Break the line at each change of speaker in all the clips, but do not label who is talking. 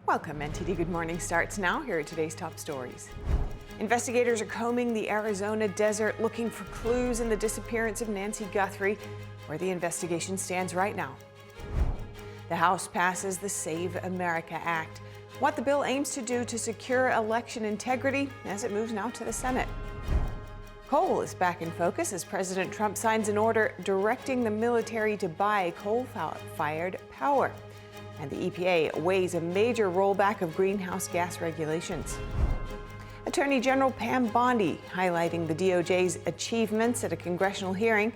Welcome. NTD Good Morning starts now. Here are today's top stories. Investigators are combing the Arizona desert looking for clues in the disappearance of Nancy Guthrie, where the investigation stands right now. The House passes the Save America Act, what the bill aims to do to secure election integrity as it moves now to the Senate. Coal is back in focus as President Trump signs an order directing the military to buy coal-fired power. And the EPA weighs a major rollback of greenhouse gas regulations. Attorney General Pam Bondi highlighting the DOJ's achievements at a congressional hearing,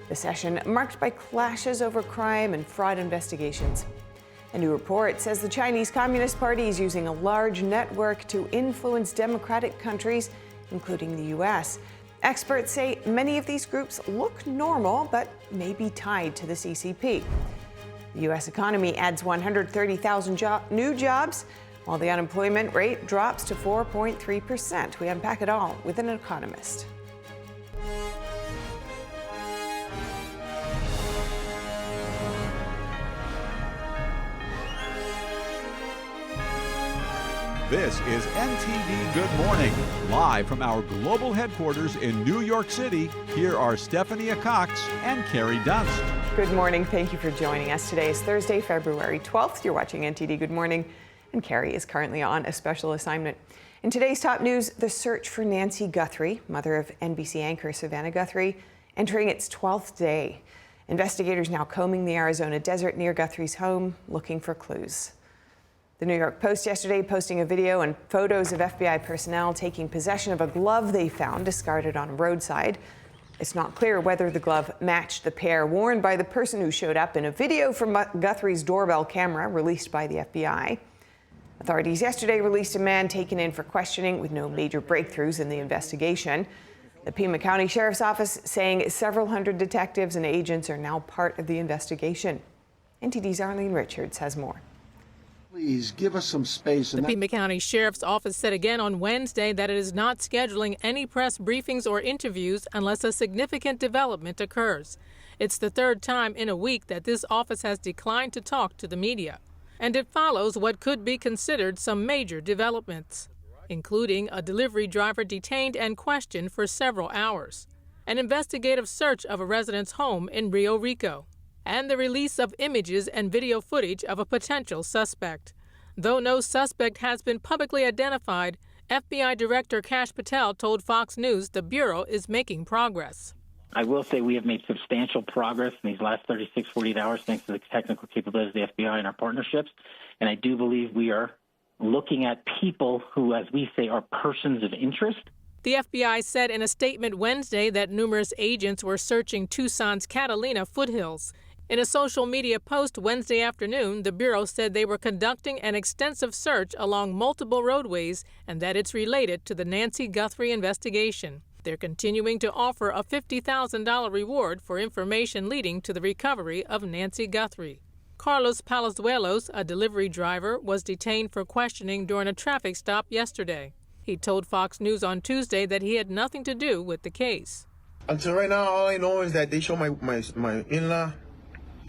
the session marked by clashes over crime and fraud investigations. A new report says the Chinese Communist Party is using a large network to influence democratic countries, including the U.S. Experts say many of these groups look normal, but may be tied to the CCP. The U.S. economy adds 130,000 new jobs, while the unemployment rate drops to 4.3%. We unpack it all with an economist.
This is NTD Good Morning, live from our global headquarters in New York City. Here are Stephanie Cox and Carrie Dunst.
Good morning. Thank you for joining us. Today is Thursday, February 12th. You're watching NTD Good Morning, and Carrie is currently on a special assignment. In today's top news, the search for Nancy Guthrie, mother of NBC anchor Savannah Guthrie, entering its 12th day. Investigators now combing the Arizona desert near Guthrie's home, looking for clues. The New York Post yesterday posting a video and photos of FBI personnel taking possession of a glove they found discarded on a roadside. It's not clear whether the glove matched the pair worn by the person who showed up in a video from Guthrie's doorbell camera released by the FBI. Authorities yesterday released a man taken in for questioning with no major breakthroughs in the investigation. The Pima County Sheriff's Office saying several hundred detectives and agents are now part of the investigation. NTD's Arlene Richards has more.
Please give us some space.
The Pima County Sheriff's Office said again on Wednesday that it is not scheduling any press briefings or interviews unless a significant development occurs. It's the third time in a week that this office has declined to talk to the media. And it follows what could be considered some major developments, including a delivery driver detained and questioned for several hours, an investigative search of a resident's home in Rio Rico, and the release of images and video footage of a potential suspect. Though no suspect has been publicly identified, FBI Director Kash Patel told Fox News the Bureau is making progress.
I will say we have made substantial progress in these last 36, 48 hours thanks to the technical capabilities of the FBI and our partnerships. And I do believe we are looking at people who, as we say, are persons of interest.
The FBI said in a statement Wednesday that numerous agents were searching Tucson's Catalina foothills. In a social media post Wednesday afternoon, the Bureau said they were conducting an extensive search along multiple roadways and that it's related to the Nancy Guthrie investigation. They're continuing to offer a $50,000 reward for information leading to the recovery of Nancy Guthrie. Carlos Palazuelos, a delivery driver, was detained for questioning during a traffic stop yesterday. He told Fox News on Tuesday that he had nothing to do with the case.
Until right now, all I know is that they show my in-law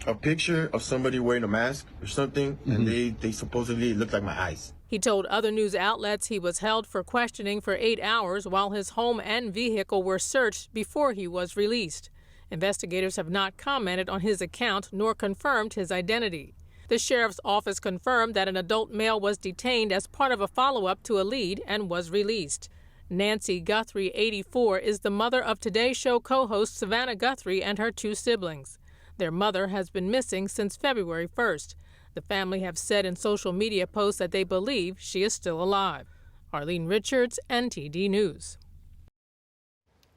a picture of somebody wearing a mask or something, and they supposedly look like my eyes.
He told other news outlets he was held for questioning for 8 hours while his home and vehicle were searched before he was released. Investigators have not commented on his account nor confirmed his identity. The sheriff's office confirmed that an adult male was detained as part of a follow-up to a lead and was released. Nancy Guthrie, 84, is the mother of Today Show co-host Savannah Guthrie and her 2 siblings. Their mother has been missing since February 1st. The family have said in social media posts that they believe she is still alive. Arlene Richards, NTD News.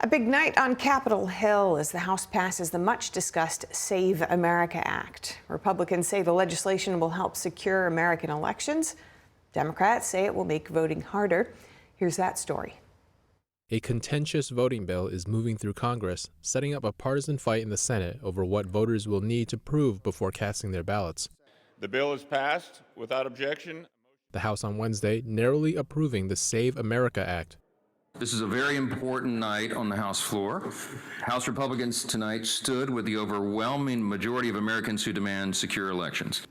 A big night on Capitol Hill as the House passes the much-discussed Save America Act. Republicans say the legislation will help secure American elections. Democrats say it will make voting harder. Here's that story.
A contentious voting bill is moving through Congress, setting up a partisan fight in the Senate over what voters will need to prove before casting their ballots.
The bill is passed without objection.
The House on Wednesday narrowly approving the Save America Act.
This is a very important night on the House floor. House Republicans tonight stood with the overwhelming majority of Americans who demand secure elections.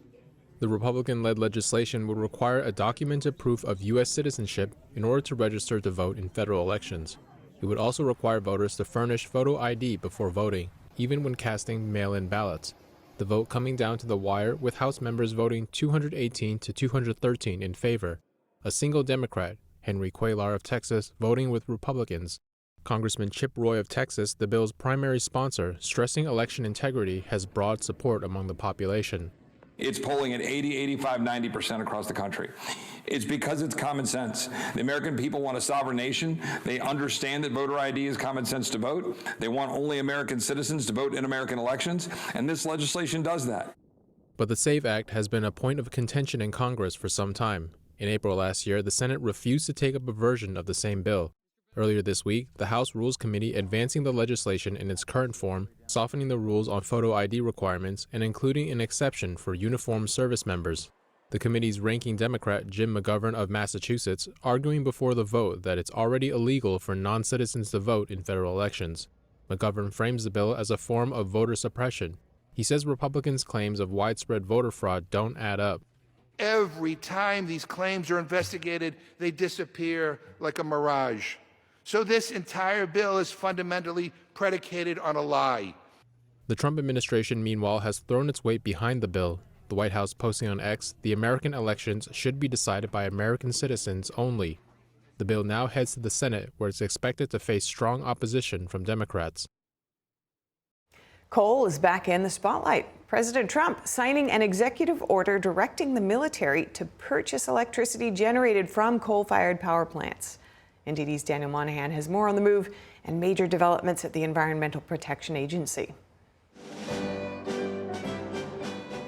The Republican-led legislation would require a documented proof of U.S. citizenship in order to register to vote in federal elections. It would also require voters to furnish photo ID before voting, even when casting mail-in ballots. The vote coming down to the wire, with House members voting 218 to 213 in favor. A single Democrat, Henry Cuellar of Texas, voting with Republicans. Congressman Chip Roy of Texas, the bill's primary sponsor, stressing election integrity has broad support among the population.
It's polling at 80, 85, 90% across the country. It's because it's common sense. The American people want a sovereign nation. They understand that voter ID is common sense to vote. They want only American citizens to vote in American elections, and this legislation does that.
But the SAVE Act has been a point of contention in Congress for some time. In April last year, the Senate refused to take up a version of the same bill. Earlier this week, the House Rules Committee advancing the legislation in its current form, softening the rules on photo ID requirements and including an exception for uniformed service members. The committee's ranking Democrat, Jim McGovern of Massachusetts, arguing before the vote that it's already illegal for non-citizens to vote in federal elections. McGovern frames the bill as a form of voter suppression. He says Republicans' claims of widespread voter fraud don't add up.
Every time these claims are investigated, they disappear like a mirage. So this entire bill is fundamentally predicated on a lie.
The Trump administration, meanwhile, has thrown its weight behind the bill. The White House posting on X, the American elections should be decided by American citizens only. The bill now heads to the Senate, where it's expected to face strong opposition from Democrats.
Coal is back in the spotlight. President Trump signing an executive order directing the military to purchase electricity generated from coal-fired power plants. NTD's Daniel Monahan has more on the move and major developments at the Environmental Protection Agency.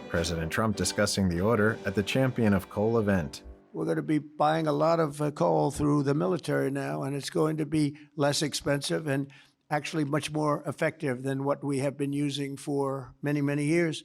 President Trump discussing the order at the Champion of Coal event.
We're going to be buying a lot of coal through the military now, and it's going to be less expensive and actually much more effective than what we have been using for many, many years.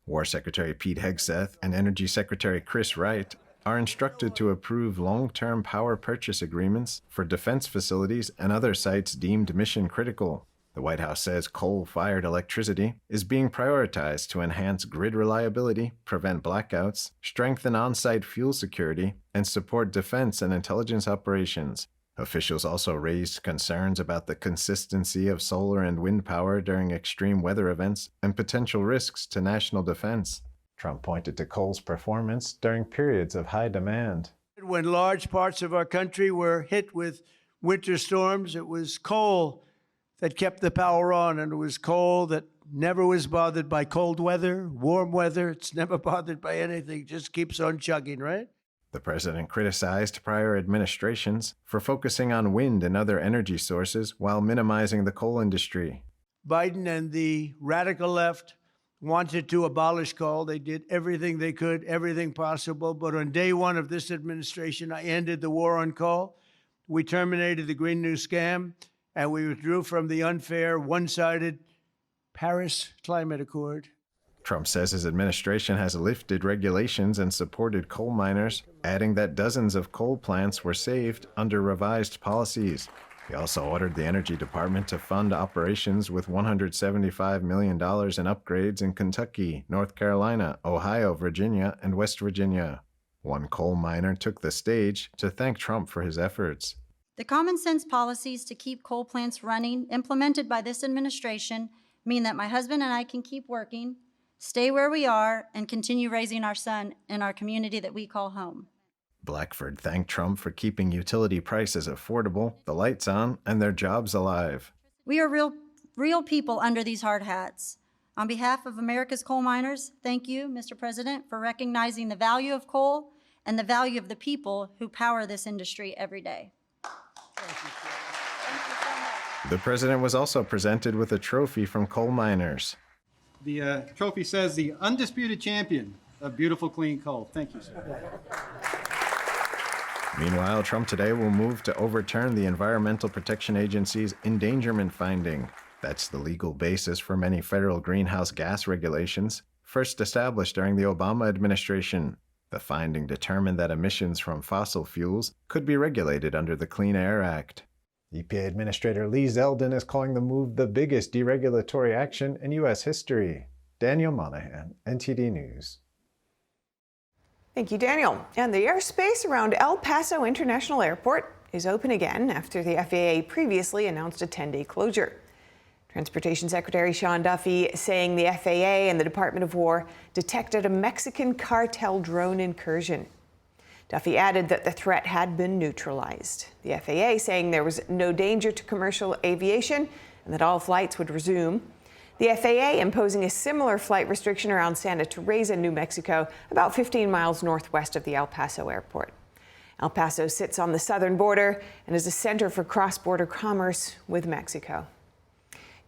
War Secretary Pete Hegseth and Energy Secretary Chris Wright are instructed to approve long-term power purchase agreements for defense facilities and other sites deemed mission-critical. The White House says coal-fired electricity is being prioritized to enhance grid reliability, prevent blackouts, strengthen on-site fuel security, and support defense and intelligence operations. Officials also raised concerns about the consistency of solar and wind power during extreme weather events and potential risks to national defense. Trump pointed to coal's performance during periods of high demand.
When large parts of our country were hit with winter storms, it was coal that kept the power on, and it was coal that never was bothered by cold weather, warm weather. It's never bothered by anything, just keeps on chugging, right?
The president criticized prior administrations for focusing on wind and other energy sources while minimizing the coal industry.
Biden and the radical left wanted to abolish coal. They did everything they could, everything possible. But on day one of this administration, I ended the war on coal. We terminated the Green New Scam, and we withdrew from the unfair, one-sided Paris Climate Accord.
Trump says his administration has lifted regulations and supported coal miners, adding that dozens of coal plants were saved under revised policies. He also ordered the Energy Department to fund operations with $175 million in upgrades in Kentucky, North Carolina, Ohio, Virginia, and West Virginia. One coal miner took the stage to thank Trump for his efforts.
The common sense policies to keep coal plants running, implemented by this administration, mean that my husband and I can keep working, stay where we are, and continue raising our son in our community that we call home.
Blackford thanked Trump for keeping utility prices affordable, the lights on, and their jobs alive.
We are real people under these hard hats. On behalf of America's coal miners, thank you, Mr. President, for recognizing the value of coal and the value of the people who power this industry every day.
The president was also presented with a trophy from coal miners.
The trophy says the undisputed champion of beautiful clean coal. Thank you, sir.
Meanwhile, Trump today will move to overturn the Environmental Protection Agency's endangerment finding. That's the legal basis for many federal greenhouse gas regulations, first established during the Obama administration. The finding determined that emissions from fossil fuels could be regulated under the Clean Air Act. EPA Administrator Lee Zeldin is calling the move the biggest deregulatory action in U.S. history. Daniel Monahan, NTD News.
Thank you, Daniel. And the airspace around El Paso International Airport is open again after the FAA previously announced a 10-day closure. Transportation Secretary Sean Duffy saying the FAA and the Department of War detected a Mexican cartel drone incursion. Duffy added that the threat had been neutralized. The FAA saying there was no danger to commercial aviation and that all flights would resume. The FAA imposing a similar flight restriction around Santa Teresa, New Mexico, about 15 miles northwest of the El Paso airport. El Paso sits on the southern border and is a center for cross-border commerce with Mexico.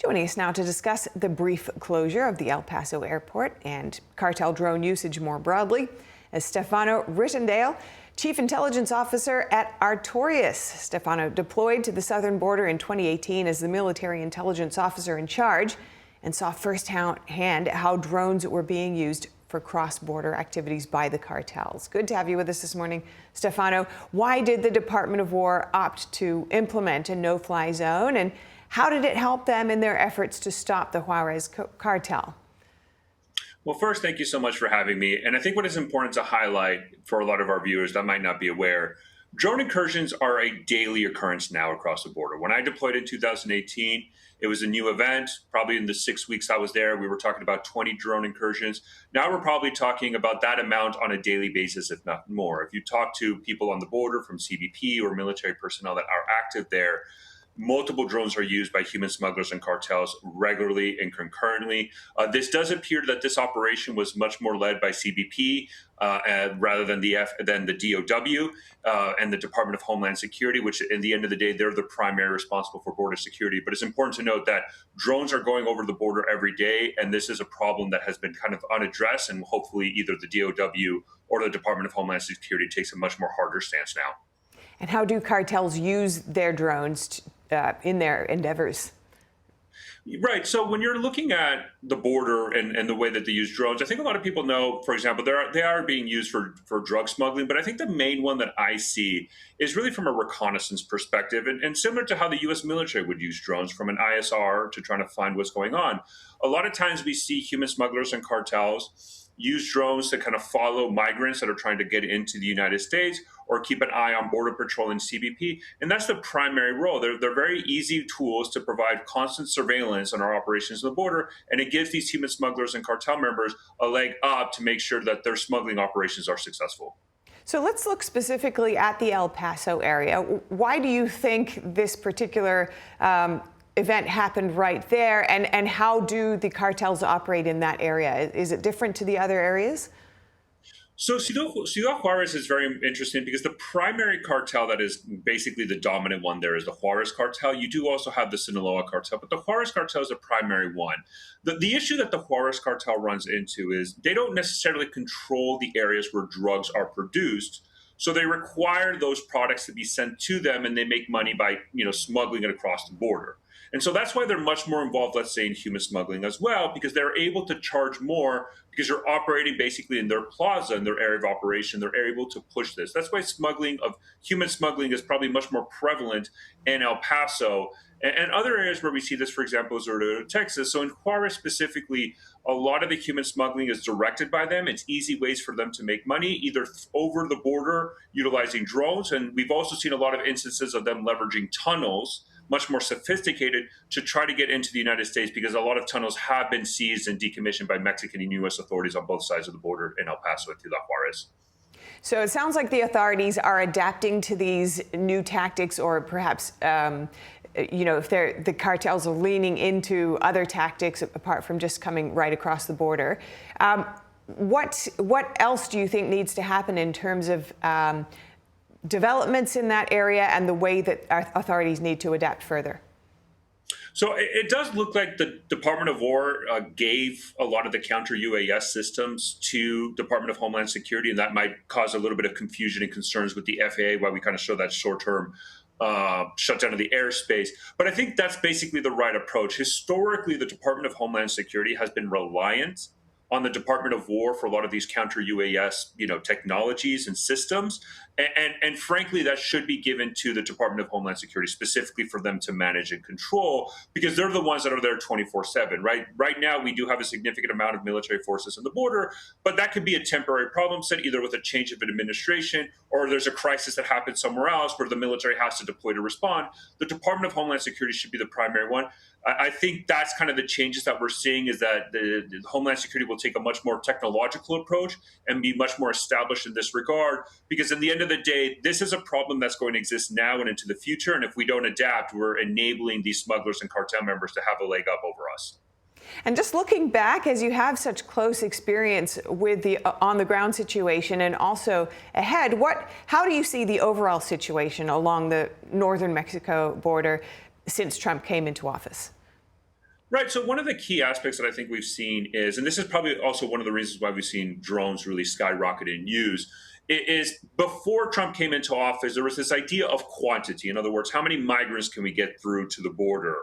Joining us now to discuss the brief closure of the El Paso airport and cartel drone usage more broadly is Stefano Rittendale, Chief Intelligence Officer at Artorias. Stefano deployed to the southern border in 2018 as the military intelligence officer in charge and saw firsthand how drones were being used for cross-border activities by the cartels. Good to have you with us this morning, Stefano. Why did the Department of War opt to implement a no-fly zone, and how did it help them in their efforts to stop the Juarez cartel?
Well, first, thank you so much for having me. And I think what is important to highlight for a lot of our viewers that might not be aware, drone incursions are a daily occurrence now across the border. When I deployed in 2018, it was a new event. Probably in the 6 weeks I was there, we were talking about 20 drone incursions. Now we're probably talking about that amount on a daily basis, if not more. If you talk to people on the border from CBP or military personnel that are active there, multiple drones are used by human smugglers and cartels regularly and concurrently. This does appear that this operation was much more led by CBP rather than the DOW and the Department of Homeland Security, which in the end of the day, they're the primary responsible for border security. But it's important to note that drones are going over the border every day, and this is a problem that has been kind of unaddressed, and hopefully either the DOW or the Department of Homeland Security takes a much more harder stance now.
And how do cartels use their drones in their endeavors?
Right. So when you're looking at the border and the way that they use drones, I think a lot of people know, for example, they are being used for drug smuggling. But I think the main one that I see is really from a reconnaissance perspective, and similar to how the U.S. military would use drones from an ISR to trying to find what's going on. A lot of times we see human smugglers and cartels use drones to kind of follow migrants that are trying to get into the United States or keep an eye on Border Patrol and CBP. And that's the primary role. They're very easy tools to provide constant surveillance on our operations on the border. And it gives these human smugglers and cartel members a leg up to make sure that their smuggling operations are successful.
So let's look specifically at the El Paso area. Why do you think this particular event happened right there, and how do the cartels operate in that area? Is it different to the other areas?
So Ciudad Juarez is very interesting because the primary cartel that is basically the dominant one there is the Juarez cartel. You do also have the Sinaloa cartel, but the Juarez cartel is the primary one. The issue that the Juarez cartel runs into is they don't necessarily control the areas where drugs are produced. So they require those products to be sent to them, and they make money by smuggling it across the border. And so that's why they're much more involved, let's say, in human smuggling as well, because they're able to charge more because you're operating basically in their plaza, in their area of operation. They're able to push this. That's why human smuggling is probably much more prevalent in El Paso and other areas where we see this, for example, is Texas. So in Juarez specifically, a lot of the human smuggling is directed by them. It's easy ways for them to make money, either over the border utilizing drones. And we've also seen a lot of instances of them leveraging tunnels, much more sophisticated, to try to get into the United States, because a lot of tunnels have been seized and decommissioned by Mexican and U.S. authorities on both sides of the border in El Paso and Ciudad Juarez.
So it sounds like the authorities are adapting to these new tactics, or perhaps, if the cartels are leaning into other tactics apart from just coming right across the border. What else do you think needs to happen in terms of developments in that area and the way that our authorities need to adapt further?
So it does look like the Department of War gave a lot of the counter-UAS systems to Department of Homeland Security, and that might cause a little bit of confusion and concerns with the FAA, why we kind of show that short-term shutdown of the airspace. But I think that's basically the right approach. Historically, the Department of Homeland Security has been reliant on the Department of War for a lot of these counter UAS, technologies and systems. And frankly, that should be given to the Department of Homeland Security specifically for them to manage and control, because they're the ones that are there 24/7, right? Right now, we do have a significant amount of military forces on the border, but that could be a temporary problem set either with a change of an administration or there's a crisis that happens somewhere else where the military has to deploy to respond. The Department of Homeland Security should be the primary one. I think that's kind of the changes that we're seeing, is that the Homeland Security will take a much more technological approach and be much more established in this regard, because at the end of the day, this is a problem that's going to exist now and into the future. And if we don't adapt, we're enabling these smugglers and cartel members to have a leg up over us.
And just looking back, as you have such close experience with the on-the-ground situation and also ahead, how do you see the overall situation along the northern Mexico border since Trump came into office?
Right. So one of the key aspects that I think we've seen is, and this is probably also one of the reasons why we've seen drones really skyrocket in use, is before Trump came into office, there was this idea of quantity. In other words, how many migrants can we get through to the border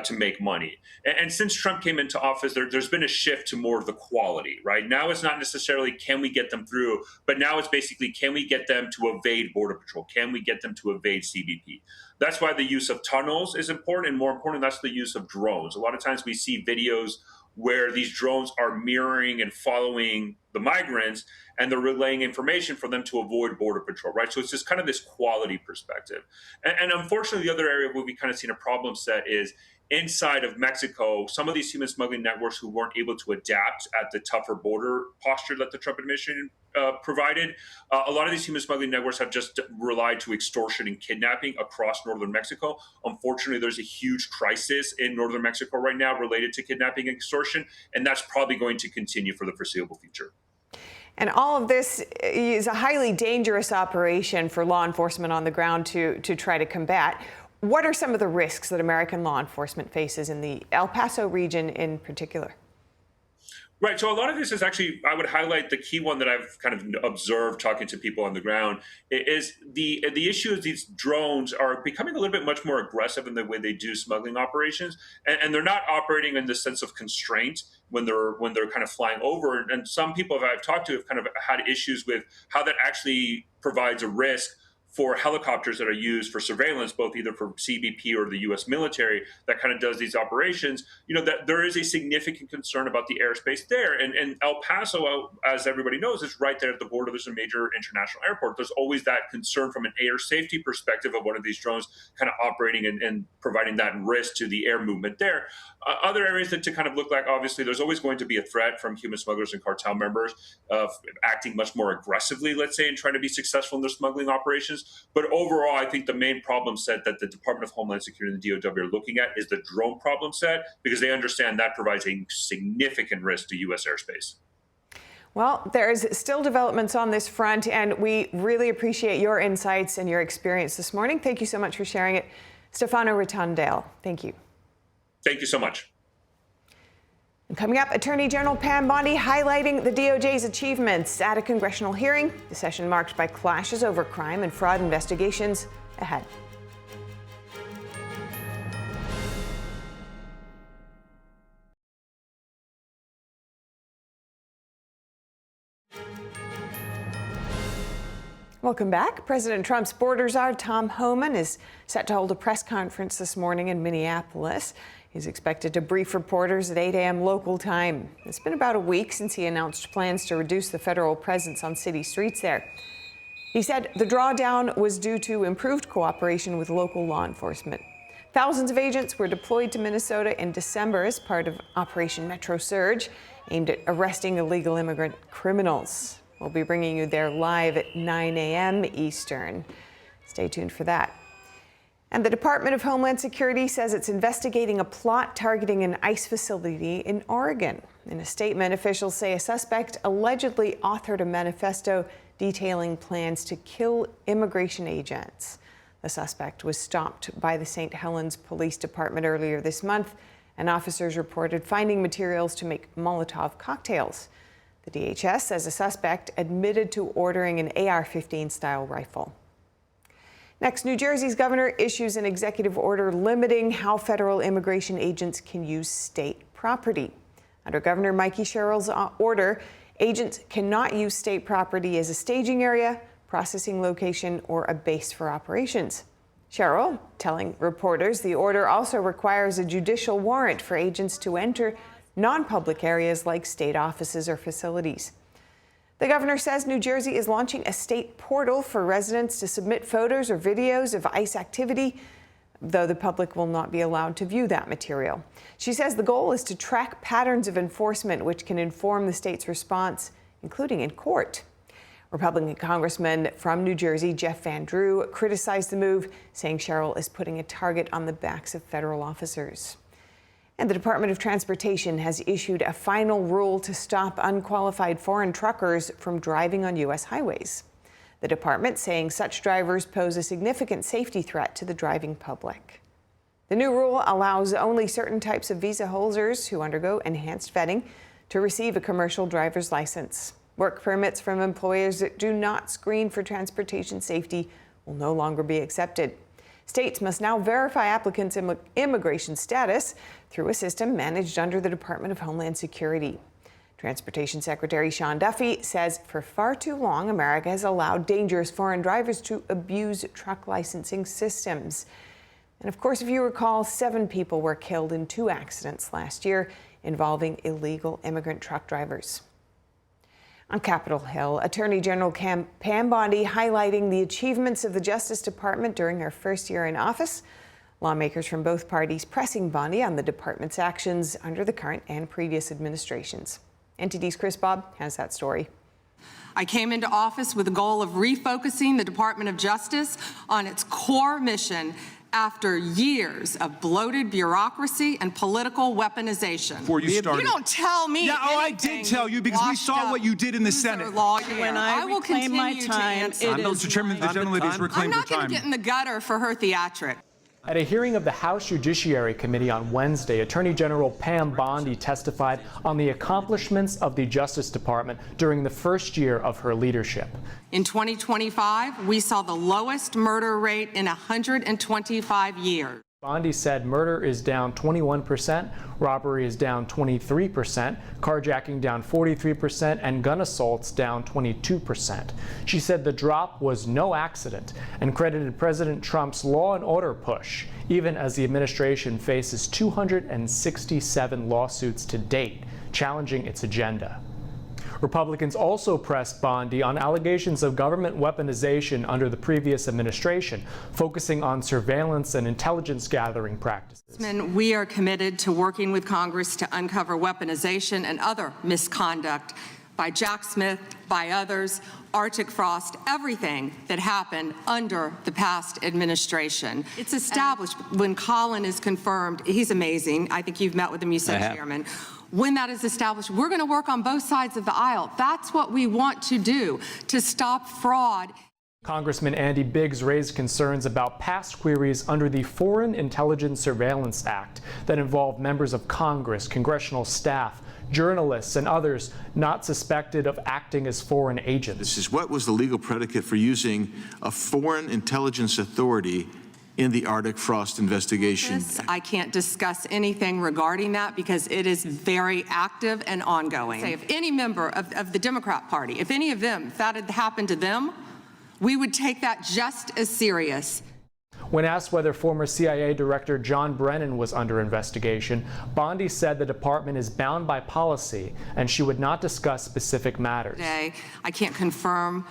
to make money? And since Trump came into office, there's been a shift to more of the quality, right? Now it's not necessarily can we get them through, but now it's basically can we get them to evade Border Patrol? Can we get them to evade CBP? That's why the use of tunnels is important, and more important, that's the use of drones. A lot of times we see videos where these drones are mirroring and following the migrants, and they're relaying information for them to avoid Border Patrol, right? So it's just kind of this quality perspective. And unfortunately, the other area where we kind of seen a problem set is inside of Mexico, some of these human smuggling networks who weren't able to adapt at the tougher border posture that the Trump administration provided. A lot of these human smuggling networks have just relied to extortion and kidnapping across northern Mexico. Unfortunately, there's a huge crisis in northern Mexico right now related to kidnapping and extortion, and that's probably going to continue for the foreseeable future.
And all of this is a highly dangerous operation for law enforcement on the ground to try to combat. What are some of the risks that American law enforcement faces in the El Paso region in particular?
Right. So a lot of this is actually, I would highlight the key one that I've kind of observed talking to people on the ground is the issue is these drones are becoming a little bit much more aggressive in the way they do smuggling operations. And they're not operating in the sense of constraint when they're kind of flying over. And some people that I've talked to have kind of had issues with how that actually provides a risk for helicopters that are used for surveillance, both either for CBP or the U.S. military that kind of does these operations, that there is a significant concern about the airspace there. And El Paso, as everybody knows, is right there at the border. There's a major international airport. There's always that concern from an air safety perspective of one of these drones kind of operating and providing that risk to the air movement there. Other areas that to kind of look like, obviously, there's always going to be a threat from human smugglers and cartel members of acting much more aggressively, let's say, and trying to be successful in their smuggling operations. But overall, I think the main problem set that the Department of Homeland Security and the DOW are looking at is the drone problem set, because they understand that provides a significant risk to U.S. airspace.
Well, there's still developments on this front, and we really appreciate your insights and your experience this morning. Thank you so much for sharing it. Stefano Rotondale, thank you.
Thank you so much.
And coming up, Attorney General Pam Bondi highlighting the DOJ's achievements at a congressional hearing. The session marked by clashes over crime and fraud investigations ahead. Welcome back. President Trump's border czar, Tom Homan, is set to hold a press conference this morning in Minneapolis. He's expected to brief reporters at 8 a.m. local time. It's been about a week since he announced plans to reduce the federal presence on city streets there. He said the drawdown was due to improved cooperation with local law enforcement. Thousands of agents were deployed to Minnesota in December as part of Operation Metro Surge, aimed at arresting illegal immigrant criminals. We'll be bringing you there live at 9 a.m. Eastern. Stay tuned for that. And the Department of Homeland Security says it's investigating a plot targeting an ICE facility in Oregon. In a statement, officials say a suspect allegedly authored a manifesto detailing plans to kill immigration agents. The suspect was stopped by the St. Helens Police Department earlier this month, and officers reported finding materials to make Molotov cocktails. The DHS says a suspect admitted to ordering an AR-15 style rifle. Next, New Jersey's governor issues an executive order limiting how federal immigration agents can use state property. Under Governor Mikey Sherrill's order, agents cannot use state property as a staging area, processing location, or a base for operations. Sherrill telling reporters the order also requires a judicial warrant for agents to enter non-public areas like state offices or facilities. The governor says New Jersey is launching a state portal for residents to submit photos or videos of ICE activity, though the public will not be allowed to view that material. She says the goal is to track patterns of enforcement which can inform the state's response, including in court. Republican Congressman from New Jersey, Jeff Van Drew, criticized the move, saying Sherrill is putting a target on the backs of federal officers. And the Department of Transportation has issued a final rule to stop unqualified foreign truckers from driving on U.S. highways. The department saying such drivers pose a significant safety threat to the driving public. The new rule allows only certain types of visa holders who undergo enhanced vetting to receive a commercial driver's license. Work permits from employers that do not screen for transportation safety will no longer be accepted. States must now verify applicants' immigration status through a system managed under the Department of Homeland Security. Transportation Secretary Sean Duffy says for far too long, America has allowed dangerous foreign drivers to abuse truck licensing systems. And of course, if you recall, 7 people were killed in 2 accidents last year involving illegal immigrant truck drivers. On Capitol Hill, Attorney General Pam Bondi highlighting the achievements of the Justice Department during her first year in office. Lawmakers from both parties pressing Bondi on the department's actions under the current and previous administrations. NTD's Chris Bob has that story.
I came into office with the goal of refocusing the Department of Justice on its core mission after years of bloated bureaucracy and political weaponization.
Before you started.
You don't tell me.
Yeah, I did tell you because we saw what you did in the Senate.
When I will reclaim my time,
Mr. Chairman, the gentleman is reclaiming her
I'm not going to get in the gutter for her theatric.
At a hearing of the House Judiciary Committee on Wednesday, Attorney General Pam Bondi testified on the accomplishments of the Justice Department during the first year of her leadership.
In 2025, we saw the lowest murder rate in 125 years.
Bondi said murder is down 21%, robbery is down 23%, carjacking down 43%, and gun assaults down 22%. She said the drop was no accident and credited President Trump's law and order push, even as the administration faces 267 lawsuits to date, challenging its agenda. Republicans also pressed Bondi on allegations of government weaponization under the previous administration, focusing on surveillance and intelligence gathering practices.
We are committed to working with Congress to uncover weaponization and other misconduct by Jack Smith, by others, Arctic Frost, everything that happened under the past administration. It's established when Colin is confirmed. He's amazing. I think you've met with him, you said, Chairman. When that is established, we're going to work on both sides of the aisle. That's what we want to do to stop fraud.
Congressman Andy Biggs raised concerns about past queries under the Foreign Intelligence Surveillance Act that involve members of Congress, congressional staff, journalists, and others not suspected of acting as foreign agents.
This is what was the legal predicate for using a foreign intelligence authority in the Arctic Frost investigation?
I can't discuss anything regarding that because it is very active and ongoing. Say, if any member of the Democrat Party, if any of them, if that had happened to them, we would take that just as serious.
When asked whether former CIA Director John Brennan was under investigation, Bondi said the department is bound by policy and she would not discuss specific matters.
Today, I can't confirm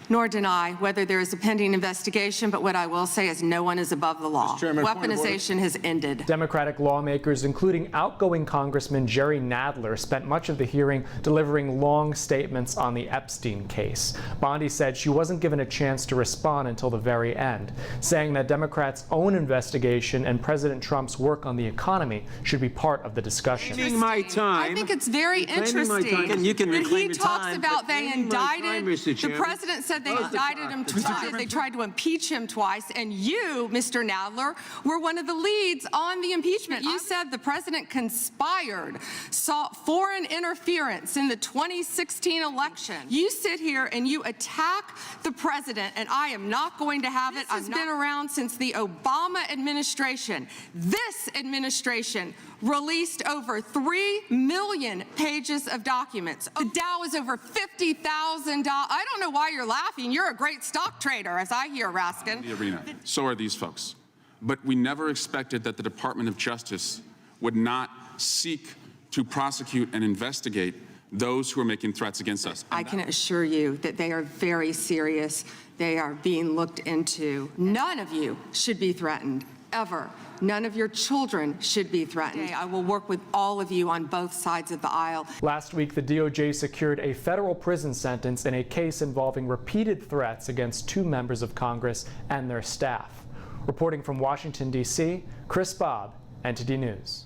nor deny whether there is a pending investigation, but what I will say is no one is above the law. Weaponization has ended.
Democratic lawmakers, including outgoing Congressman Jerry Nadler, spent much of the hearing delivering long statements on the Epstein case. Bondi said she wasn't given a chance to respond until the very end, saying that Democrats' own investigation and President Trump's work on the economy should be part of the discussion.
My time. I think it's very interesting
You can
that he
reclaim your
talks
time,
about they indicted. The president said said they indicted him twice. They tried to impeach him twice. And you, Mr. Nadler, were one of the leads on the impeachment. You said the president conspired, sought foreign interference in the 2016 election. You sit here and you attack the president, and I am not going to have it. I've been around since the Obama administration. This administration released over 3 million pages of documents. The Dow is over $50,000. I don't know why you're laughing. You're a great stock trader, as I hear, Raskin.
The arena. So are these folks. But we never expected that the Department of Justice would not seek to prosecute and investigate those who are making threats against us.
I can assure you that they are very serious. They are being looked into. None of you should be threatened, ever. None of your children should be threatened. I will work with all of you on both sides of the aisle.
Last week, the DOJ secured a federal prison sentence in a case involving repeated threats against 2 members of Congress and their staff. Reporting from Washington, D.C., Chris Bobb, NTD News.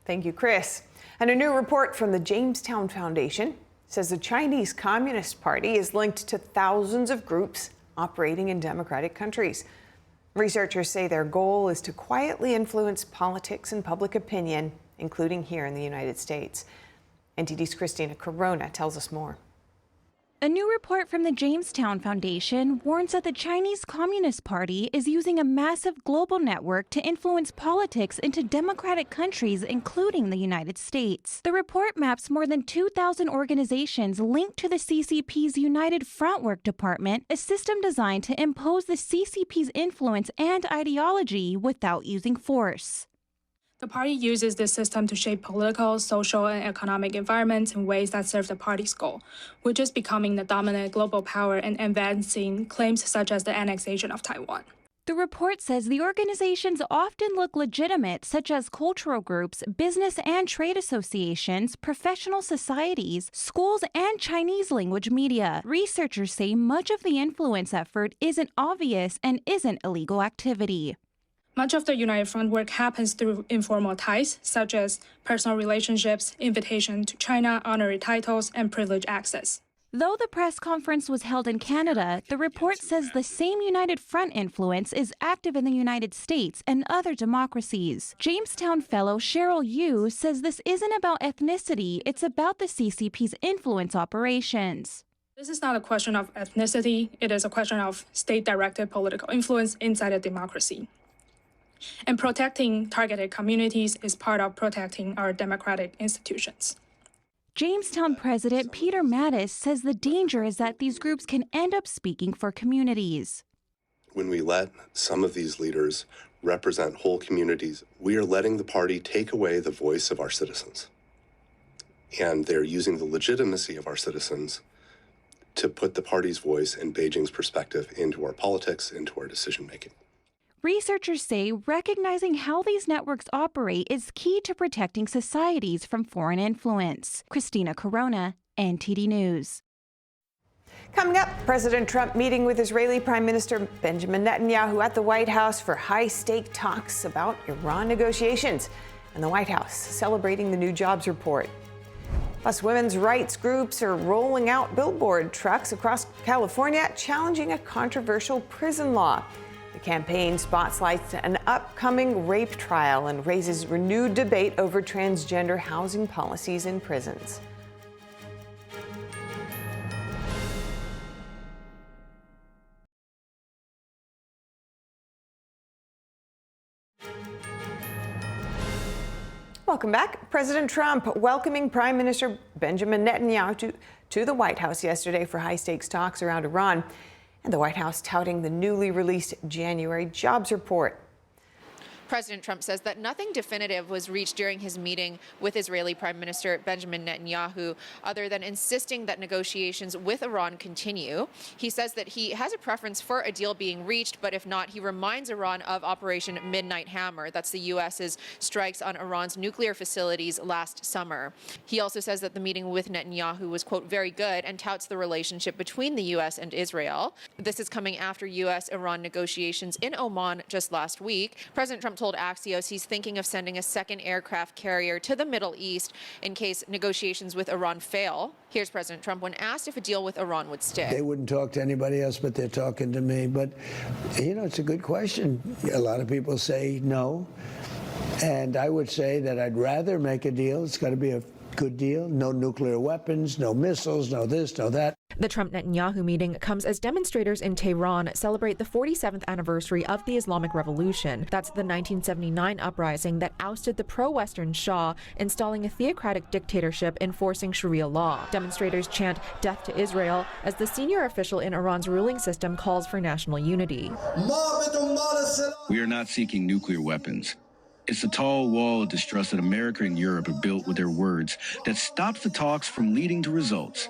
Thank you, Chris. And a new report from the Jamestown Foundation says the Chinese Communist Party is linked to thousands of groups operating in democratic countries. Researchers say their goal is to quietly influence politics and public opinion, including here in the United States. NTD's Christina Corona tells us more.
A new report from the Jamestown Foundation warns that the Chinese Communist Party is using a massive global network to influence politics into democratic countries, including the United States. The report maps more than 2,000 organizations linked to the CCP's United Front Work Department, a system designed to impose the CCP's influence and ideology without using force.
The party uses this system to shape political, social, and economic environments in ways that serve the party's goal, which is becoming the dominant global power and advancing claims such as the annexation of Taiwan.
The report says the organizations often look legitimate, such as cultural groups, business and trade associations, professional societies, schools, and Chinese language media. Researchers say much of the influence effort isn't obvious and isn't illegal activity.
Much of the United Front work happens through informal ties, such as personal relationships, invitation to China, honorary titles, and privileged access.
Though the press conference was held in Canada, the report says the same United Front influence is active in the United States and other democracies. Jamestown fellow Cheryl Yu says this isn't about ethnicity, it's about the CCP's influence operations.
This is not a question of ethnicity, it is a question of state-directed political influence inside a democracy. And protecting targeted communities is part of protecting our democratic institutions.
Jamestown President Peter Mattis says the danger is that these groups can end up speaking for communities.
When we let some of these leaders represent whole communities, we are letting the party take away the voice of our citizens. And they're using the legitimacy of our citizens to put the party's voice and Beijing's perspective into our politics, into our decision-making.
Researchers say recognizing how these networks operate is key to protecting societies from foreign influence. Christina Corona, NTD News.
Coming up, President Trump meeting with Israeli Prime Minister Benjamin Netanyahu at the White House for high-stake talks about Iran negotiations, and the White House celebrating the new jobs report. Plus, women's rights groups are rolling out Billboard trucks across California, challenging a controversial prison law. The campaign spotlights an upcoming rape trial and raises renewed debate over transgender housing policies in prisons. Welcome back. President Trump welcoming Prime Minister Benjamin Netanyahu to the White House yesterday for high-stakes talks around Iran, and the White House touting the newly released January jobs report.
President Trump says that nothing definitive was reached during his meeting with Israeli Prime Minister Benjamin Netanyahu, other than insisting that negotiations with Iran continue. He says that he has a preference for a deal being reached, but if not, he reminds Iran of Operation Midnight Hammer. That's the U.S.'s strikes on Iran's nuclear facilities last summer. He also says that the meeting with Netanyahu was, quote, very good, and touts the relationship between the U.S. and Israel. This is coming after U.S.-Iran negotiations in Oman just last week. President Trump told Axios he's thinking of sending a second aircraft carrier to the Middle East in case negotiations with Iran fail. Here's President Trump when asked if a deal with Iran would stick.
They wouldn't talk to anybody else, but they're talking to me. But, you know, it's a good question. A lot of people say no. And I would say that I'd rather make a deal. It's got to be a good deal. No nuclear weapons, no missiles, no this, no that.
The Trump-Netanyahu meeting comes as demonstrators in Tehran celebrate the 47th anniversary of the Islamic Revolution. That's the 1979 uprising that ousted the pro-Western Shah, installing a theocratic dictatorship enforcing Sharia law. Demonstrators chant "Death to Israel" as the senior official in Iran's ruling system calls for national unity.
We are not seeking nuclear weapons. It's the tall wall of distrust that America and Europe have built with their words that stops the talks from leading to results.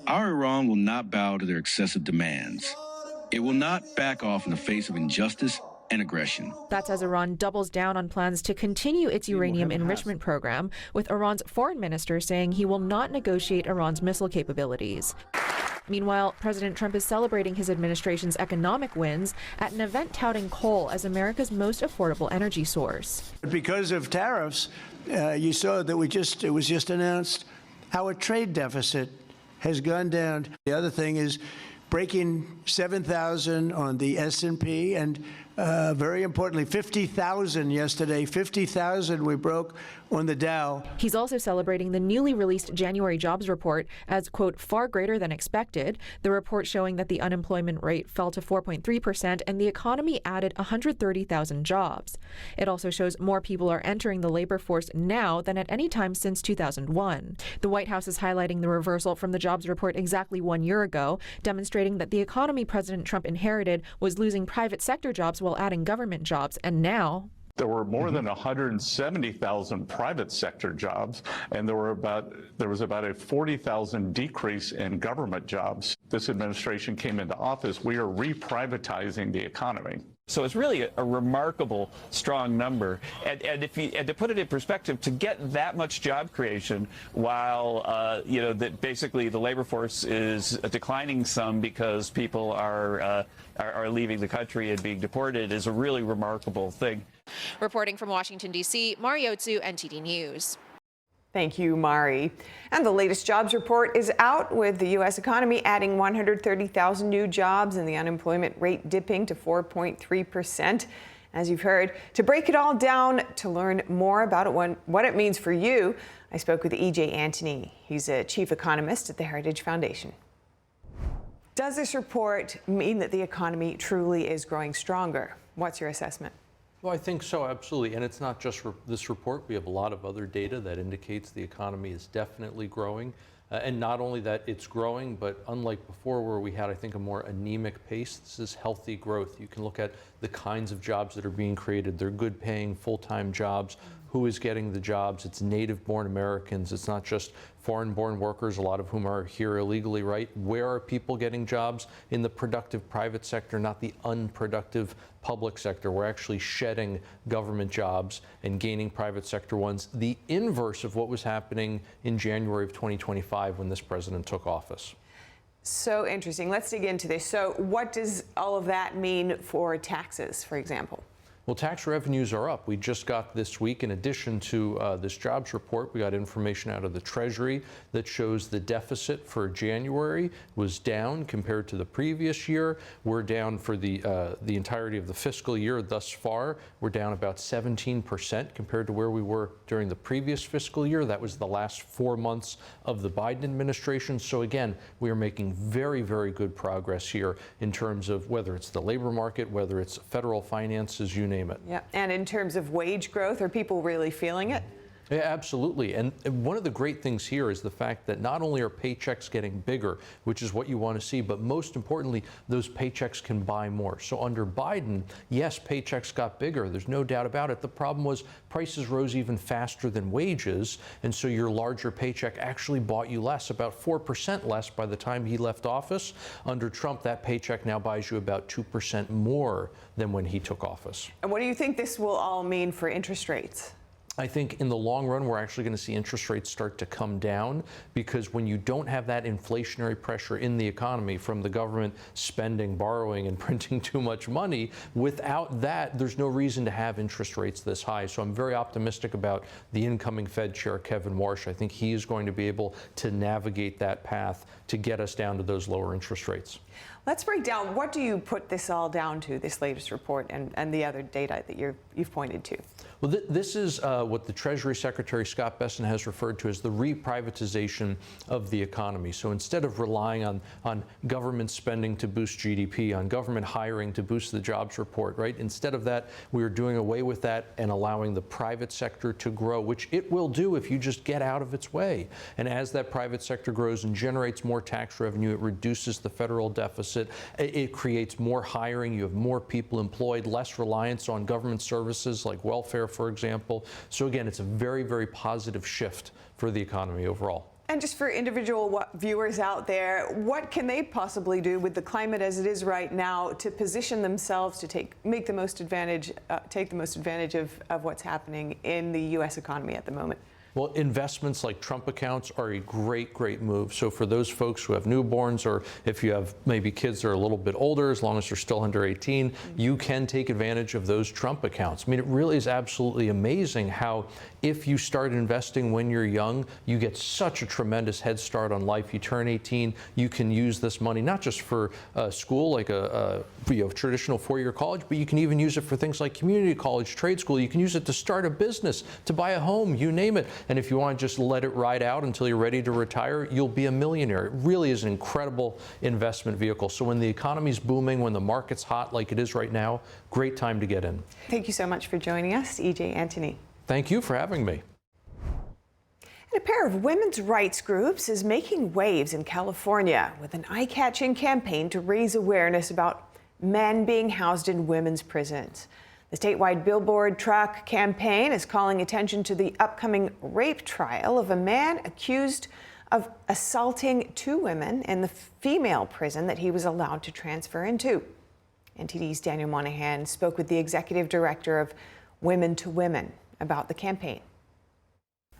Our Iran will not bow to their excessive demands. It will not back off in the face of injustice and aggression.
That's as Iran doubles down on plans to continue its uranium enrichment program, with Iran's foreign minister saying he will not negotiate Iran's missile capabilities. Meanwhile, President Trump is celebrating his administration's economic wins at an event touting coal as America's most affordable energy source.
Because of tariffs, you saw that it was just announced our trade deficit has gone down. The other thing is breaking 7,000 on the S&P, and very importantly, 50,000 yesterday. 50,000 we broke on the Dow.
He's also celebrating the newly released January jobs report as, quote, far greater than expected. The report showing that the unemployment rate fell to 4.3% and the economy added 130,000 jobs. It also shows more people are entering the labor force now than at any time since 2001. The White House is highlighting the reversal from the jobs report exactly 1 year ago, demonstrating that the economy President Trump inherited was losing private sector jobs while adding government jobs, and now
there were more than 170,000 private sector jobs, and there was about a 40,000 decrease in government jobs. This administration came into office. We are reprivatizing the economy.
So it's really a remarkable, strong number. And to put it in perspective, to get that much job creation while, that basically the labor force is declining some because people are leaving the country and being deported is a really remarkable thing.
Reporting from Washington, D.C., Mari Otsu, NTD News.
Thank you, Mari. And the latest jobs report is out, with the U.S. economy adding 130,000 new jobs and the unemployment rate dipping to 4.3%. As you've heard, to break it all down, to learn more about it, what it means for you, I spoke with E.J. Antony. He's a chief economist at the Heritage Foundation. Does this report mean that the economy truly is growing stronger? What's your assessment?
Well, I think so, absolutely. And it's not just this report. We have a lot of other data that indicates the economy is definitely growing. And not only that it's growing, but unlike before where we had, I think, a more anemic pace, this is healthy growth. You can look at the kinds of jobs that are being created. They're good paying, full-time jobs. Who is getting the jobs? It's native-born Americans. It's not just foreign-born workers, a lot of whom are here illegally, right? Where are people getting jobs? In the productive private sector, not the unproductive public sector. We're actually shedding government jobs and gaining private sector ones, the inverse of what was happening in January of 2025 when this president took office.
So interesting. Let's dig into this. So what does all of that mean for taxes, for example?
Well, tax revenues are up. We just got this week, in addition to this jobs report, we got information out of the Treasury that shows the deficit for January was down compared to the previous year. We're down for the entirety of the fiscal year thus far. We're down about 17% compared to where we were during the previous fiscal year. That was the last 4 months of the Biden administration. So again, we are making very, very good progress here in terms of whether it's the labor market, whether it's federal finances, you name it.
Yeah, and in terms of wage growth, are people really feeling it?
Yeah, absolutely. And one of the great things here is the fact that not only are paychecks getting bigger, which is what you want to see, but most importantly, those paychecks can buy more. So under Biden, yes, paychecks got bigger. There's no doubt about it. The problem was prices rose even faster than wages. And so your larger paycheck actually bought you less, about 4% less by the time he left office. Under Trump, that paycheck now buys you about 2% more than when he took office.
And what do you think this will all mean for interest rates?
I think in the long run, we're actually going to see interest rates start to come down, because when you don't have that inflationary pressure in the economy from the government spending, borrowing, and printing too much money, without that, there's no reason to have interest rates this high. So I'm very optimistic about the incoming Fed Chair, Kevin Warsh. I think he is going to be able to navigate that path to get us down to those lower interest rates.
Let's break down, what do you put this all down to, this latest report and the other data that you've pointed to?
Well, this is what the Treasury Secretary Scott Bessent has referred to as the reprivatization of the economy. So instead of relying on government spending to boost GDP, on government hiring to boost the jobs report, right? Instead of that, we are doing away with that and allowing the private sector to grow, which it will do if you just get out of its way. And as that private sector grows and generates more tax revenue, it reduces the federal deficit. It creates more hiring. You have more people employed, less reliance on government services like welfare, for example. So again, it's a very, very positive shift for the economy overall.
And just for individual viewers out there, what can they possibly do with the climate as it is right now to position themselves to take the most advantage of what's happening in the U.S. economy at the moment?
Well, investments like Trump accounts are a great, great move. So for those folks who have newborns, or if you have maybe kids that are a little bit older, as long as they're still under 18, you can take advantage of those Trump accounts. I mean, it really is absolutely amazing how if you start investing when you're young, you get such a tremendous head start on life. You turn 18, you can use this money not just for school, like a traditional four-year college, but you can even use it for things like community college, trade school. You can use it to start a business, to buy a home, you name it. And if you want to just let it ride out until you're ready to retire, you'll be a millionaire. It really is an incredible investment vehicle. So when the economy's booming, when the market's hot like it is right now, great time to get in.
Thank you so much for joining us, E.J. Antony.
Thank you for having me.
And a pair of women's rights groups is making waves in California with an eye-catching campaign to raise awareness about men being housed in women's prisons. The statewide Billboard truck campaign is calling attention to the upcoming rape trial of a man accused of assaulting two women in the female prison that he was allowed to transfer into. NTD's Daniel Monahan spoke with the executive director of Women to Women about the campaign.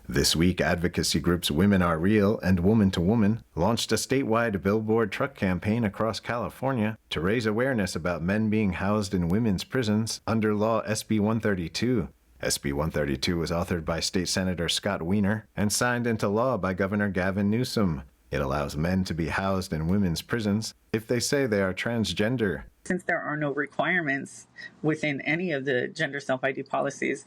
This week, advocacy groups Women Are Real and Woman to Woman launched a statewide Billboard truck campaign across California to raise awareness about men being housed in women's prisons under Law SB 132. SB 132 was authored by State Senator Scott Wiener and signed into law by Governor Gavin Newsom. It allows men to be housed in women's prisons if they say they are transgender.
Since there are no requirements within any of the gender self-ID policies,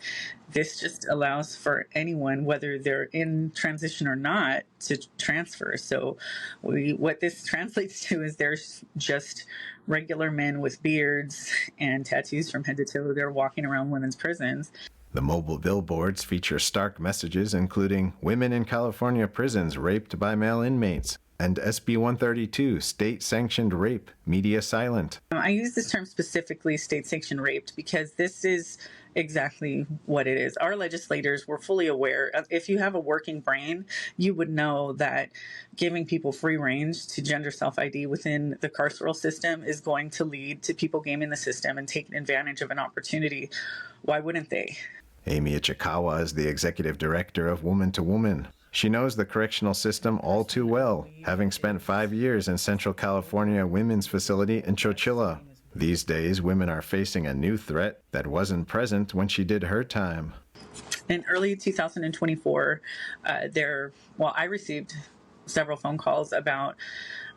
this just allows for anyone, whether they're in transition or not, to transfer. So what this translates to is there's just regular men with beards and tattoos from head to toe. They're walking around women's prisons.
The mobile billboards feature stark messages including women in California prisons raped by male inmates, and SB 132, state-sanctioned rape, media silent.
I use this term specifically, state-sanctioned rape, because this is exactly what it is. Our legislators were fully aware. If you have a working brain, you would know that giving people free range to gender self-ID within the carceral system is going to lead to people gaming the system and taking advantage of an opportunity. Why wouldn't they?
Amy Ichikawa is the executive director of Woman to Woman. She knows the correctional system all too well, having spent 5 years in Central California Women's Facility in Chowchilla. These days, women are facing a new threat that wasn't present when she did her time.
In early 2024, I received several phone calls about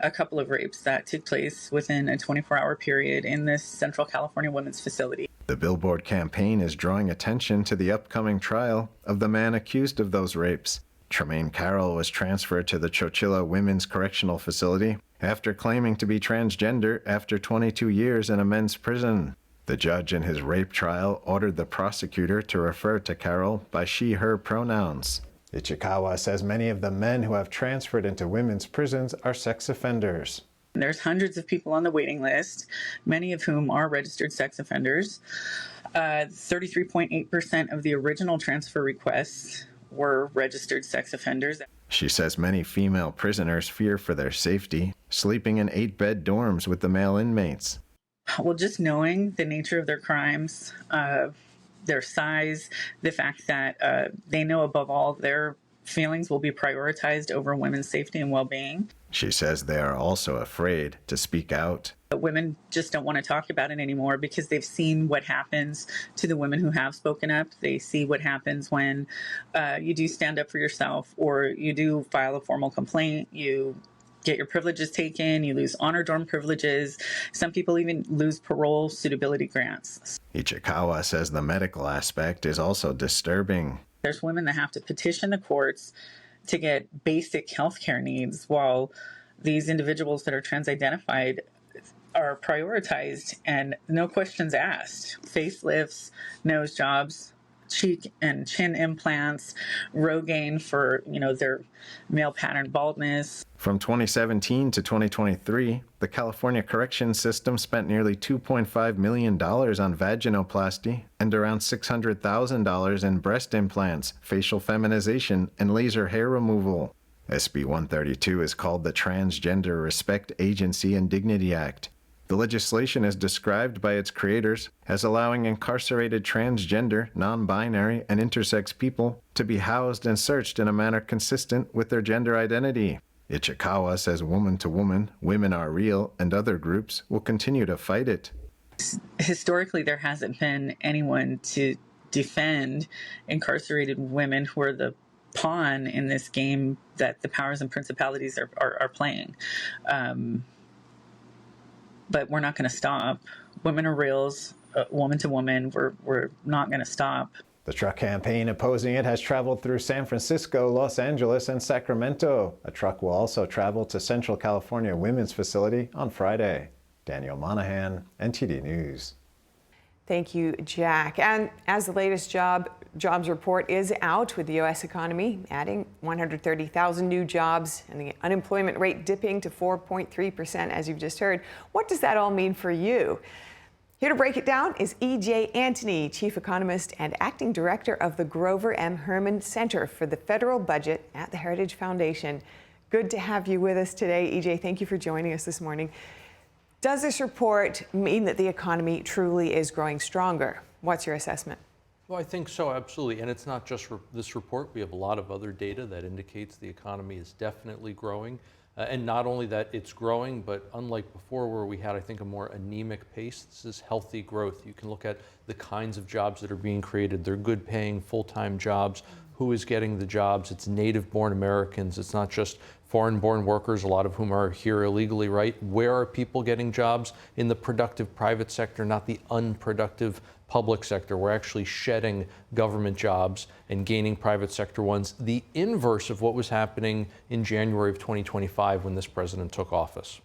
a couple of rapes that took place within a 24-hour period in this Central California Women's Facility.
The Billboard campaign is drawing attention to the upcoming trial of the man accused of those rapes. Tremaine Carroll was transferred to the Chowchilla Women's Correctional Facility after claiming to be transgender after 22 years in a men's prison. The judge in his rape trial ordered the prosecutor to refer to Carroll by she/her pronouns. Ichikawa says many of the men who have transferred into women's prisons are sex offenders.
There's hundreds of people on the waiting list, many of whom are registered sex offenders. 33.8% of the original transfer requests were registered sex offenders.
She says many female prisoners fear for their safety, sleeping in 8-bed dorms with the male inmates.
Well, just knowing the nature of their crimes, their size, the fact that they know above all their feelings will be prioritized over women's safety and well-being.
She says they are also afraid to speak out.
But women just don't want to talk about it anymore because they've seen what happens to the women who have spoken up. They see what happens when you do stand up for yourself, or you do file a formal complaint, you get your privileges taken, you lose honor dorm privileges. Some people even lose parole suitability grants.
Ichikawa says the medical aspect is also disturbing.
There's women that have to petition the courts to get basic health care needs, while these individuals that are trans-identified are prioritized and no questions asked. Facelifts, nose jobs, cheek and chin implants, Rogaine for, their male pattern baldness.
From 2017 to 2023, the California corrections system spent nearly $2.5 million on vaginoplasty and around $600,000 in breast implants, facial feminization, and laser hair removal. SB 132 is called the Transgender Respect Agency and Dignity Act. The legislation is described by its creators as allowing incarcerated transgender, non-binary, and intersex people to be housed and searched in a manner consistent with their gender identity. Ichikawa says woman to woman, women are real, and other groups will continue to fight it.
Historically, there hasn't been anyone to defend incarcerated women who are the pawn in this game that the powers and principalities are playing. But we're not going to stop. Women are reals, woman to woman. We're not going to stop.
The truck campaign opposing it has traveled through San Francisco, Los Angeles, and Sacramento. A truck will also travel to Central California Women's Facility on Friday. Daniel Monahan, NTD News.
Thank you, Jack. And as the latest jobs report is out, with the U.S. economy adding 130,000 new jobs and the unemployment rate dipping to 4.3%, as you've just heard, what does that all mean for you? Here to break it down is E.J. Antony, Chief Economist and Acting Director of the Grover M. Herman Center for the Federal Budget at the Heritage Foundation. Good to have you with us today, E.J. Thank you for joining us this morning. Does this report mean that the economy truly is growing stronger? What's your assessment?
Well, I think so, absolutely. And it's not just this report. We have a lot of other data that indicates the economy is definitely growing. And not only that it's growing, but unlike before where we had, I think, a more anemic pace, this is healthy growth. You can look at the kinds of jobs that are being created. They're good paying, full-time jobs. Who is getting the jobs? It's native-born Americans. It's not just foreign-born workers, a lot of whom are here illegally, right? Where are people getting jobs? In the productive private sector, not the unproductive public sector. We're actually shedding government jobs and gaining private sector ones, the inverse of what was happening in January of 2025 when this president took office.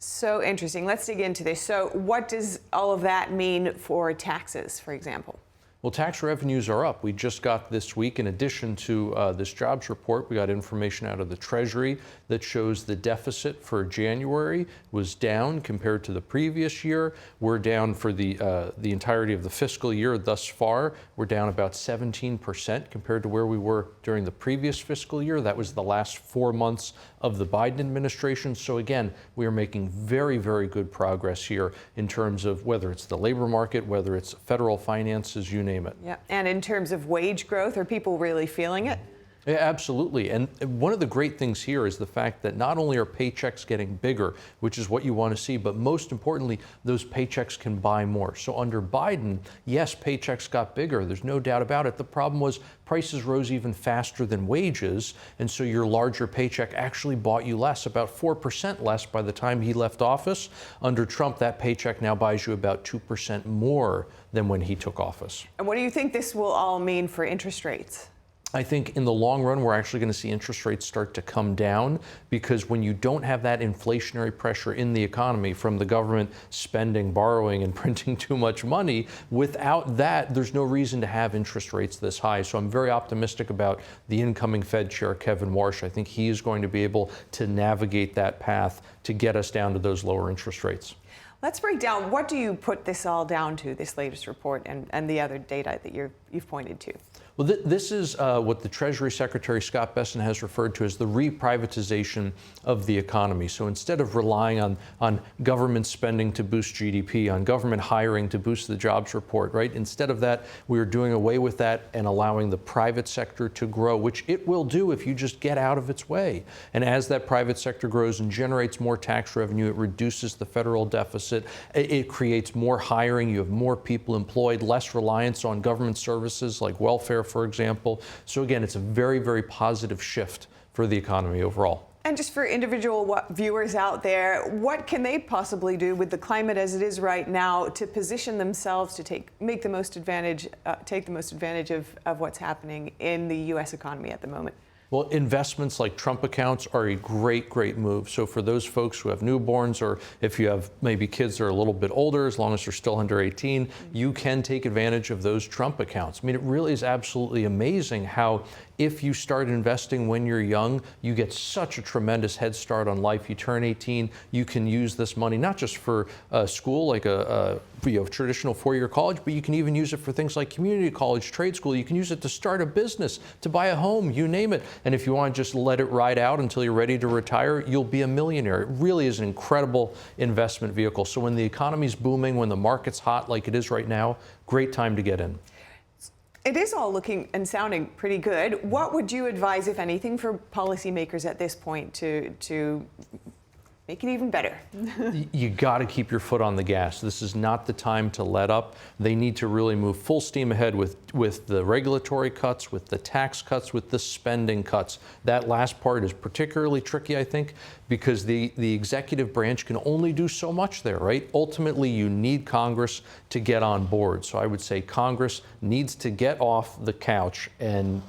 So interesting. Let's dig into this. So what does all of that mean for taxes, for example?
Well, tax revenues are up. We just got this week, in addition to this jobs report, we got information out of the Treasury that shows the deficit for January was down compared to the previous year. We're down for the entirety of the fiscal year thus far. We're down about 17% compared to where we were during the previous fiscal year. That was the last 4 months of the Biden administration. So again, we are making very, very good progress here in terms of whether it's the labor market, whether it's federal finances, you name it.
Yeah, and in terms of wage growth, are people really feeling it?
Yeah, absolutely. And one of the great things here is the fact that not only are paychecks getting bigger, which is what you want to see, but most importantly, those paychecks can buy more. So under Biden, yes, paychecks got bigger. There's no doubt about it. The problem was prices rose even faster than wages. And so your larger paycheck actually bought you less, about 4% less by the time he left office. Under Trump, that paycheck now buys you about 2% more than when he took office.
And what do you think this will all mean for interest rates?
I think in the long run, we're actually going to see interest rates start to come down, because when you don't have that inflationary pressure in the economy from the government spending, borrowing, and printing too much money, without that, there's no reason to have interest rates this high. So I'm very optimistic about the incoming Fed Chair, Kevin Warsh. I think he is going to be able to navigate that path to get us down to those lower interest rates.
Let's break down, what do you put this all down to, this latest report and the other data that you've pointed to?
Well, this is what the Treasury Secretary Scott Bessent has referred to as the reprivatization of the economy. So instead of relying on government spending to boost GDP, on government hiring to boost the jobs report, right? Instead of that, we are doing away with that and allowing the private sector to grow, which it will do if you just get out of its way. And as that private sector grows and generates more tax revenue, it reduces the federal deficit. It creates more hiring. You have more people employed, less reliance on government services like welfare, for example. So again, it's a very, very positive shift for the economy overall.
And just for individual viewers out there, what can they possibly do with the climate as it is right now to position themselves to take the most advantage of what's happening in the U.S. economy at the moment?
Well, investments like Trump accounts are a great, great move. So for those folks who have newborns, or if you have maybe kids that are a little bit older, as long as they're still under 18, you can take advantage of those Trump accounts. I mean, it really is absolutely amazing how if you start investing when you're young, you get such a tremendous head start on life. You turn 18, you can use this money not just for school, like a traditional four-year college, but you can even use it for things like community college, trade school. You can use it to start a business, to buy a home, you name it. And if you want to just let it ride out until you're ready to retire, you'll be a millionaire. It really is an incredible investment vehicle. So when the economy's booming, when the market's hot like it is right now, great time to get in.
It is all looking and sounding pretty good. What would you advise, if anything, for policymakers at this point to make it even better?
You got to keep your foot on the gas. This is not the time to let up. They need to really move full steam ahead with the regulatory cuts, with the tax cuts, with the spending cuts. That last part is particularly tricky, I think, because the executive branch can only do so much there, right? Ultimately, you need Congress to get on board. So I would say Congress needs to get off the couch and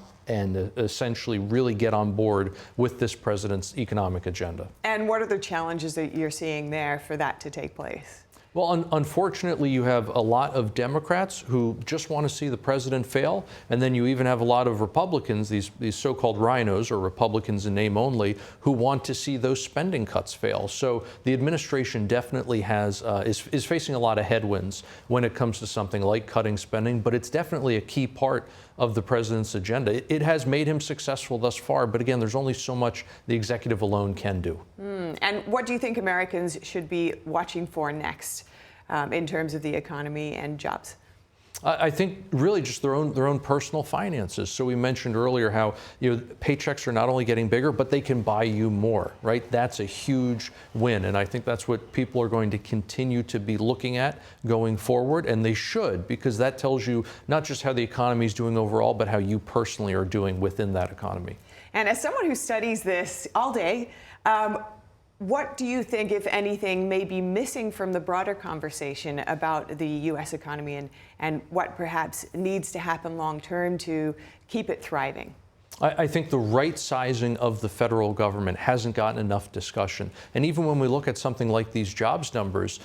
essentially really get on board with this president's economic agenda.
And what are the challenges that you're seeing there for that to take place?
Well, unfortunately, you have a lot of Democrats who just want to see the president fail, and then you even have a lot of Republicans, these so-called rhinos, or Republicans in name only, who want to see those spending cuts fail. So the administration definitely is facing a lot of headwinds when it comes to something like cutting spending, but it's definitely a key part of the president's agenda. It has made him successful thus far, but again, there's only so much the executive alone can do.
And what do you think Americans should be watching for next in terms of the economy and jobs?
I think really just their own personal finances. So we mentioned earlier how paychecks are not only getting bigger, but they can buy you more, right? That's a huge win, and I think that's what people are going to continue to be looking at going forward, and they should, because that tells you not just how the economy is doing overall, but how you personally are doing within that economy.
And as someone who studies this all day, what do you think, if anything, may be missing from the broader conversation about the U.S. economy and what perhaps needs to happen long term to keep it thriving?
I think the right sizing of the federal government hasn't gotten enough discussion. And even when we look at something like these jobs numbers,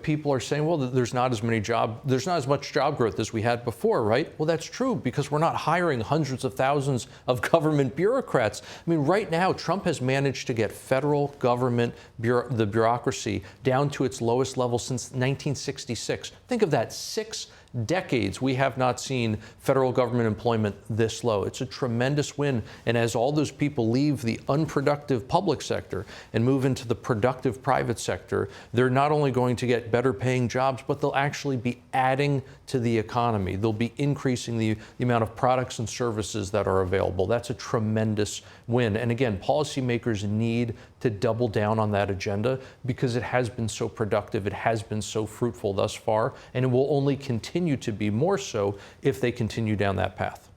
people are saying, well, there's not as much job growth as we had before, right? Well, that's true, because we're not hiring hundreds of thousands of government bureaucrats. I mean, right now, Trump has managed to get federal government, the bureaucracy, down to its lowest level since 1966. Think of that, 6 decades we have not seen federal government employment this low. It's a tremendous win. And as all those people leave the unproductive public sector and move into the productive private sector, they're not only going to get better paying jobs, but they'll actually be adding to the economy. They'll be increasing the amount of products and services that are available. That's a tremendous win. And again, policymakers need to double down on that agenda because it has been so productive, it has been so fruitful thus far, and it will only continue to be more so if they continue down that path.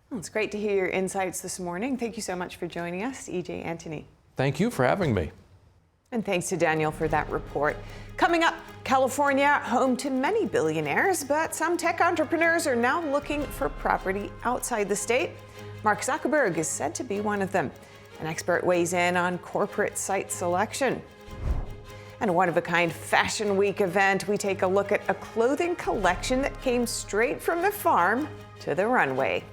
Well, it's great to hear your insights this morning. Thank you so much for joining us, E.J. Antony.
Thank you for having me.
And thanks to Daniel for that report. Coming up, California, home to many billionaires, but some tech entrepreneurs are now looking for property outside the state. Mark Zuckerberg is said to be one of them. An expert weighs in on corporate site selection. And a one-of-a-kind Fashion Week event, we take a look at a clothing collection that came straight from the farm to the runway.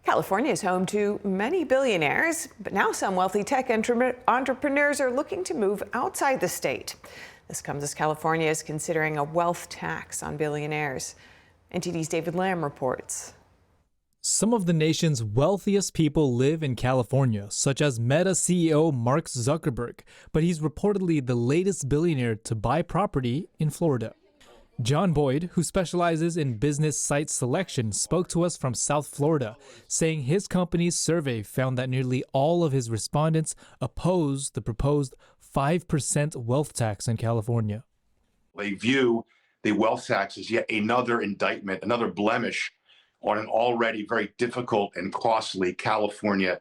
California is home to many billionaires, but now some wealthy tech entrepreneurs are looking to move outside the state. This comes as California is considering a wealth tax on billionaires. NTD's David Lamb reports.
Some of the nation's wealthiest people live in California, such as Meta CEO Mark Zuckerberg, but he's reportedly the latest billionaire to buy property in Florida. John Boyd, who specializes in business site selection, spoke to us from South Florida, saying his company's survey found that nearly all of his respondents opposed the proposed 5% wealth tax in California.
They view the wealth tax as yet another indictment, another blemish on an already very difficult and costly California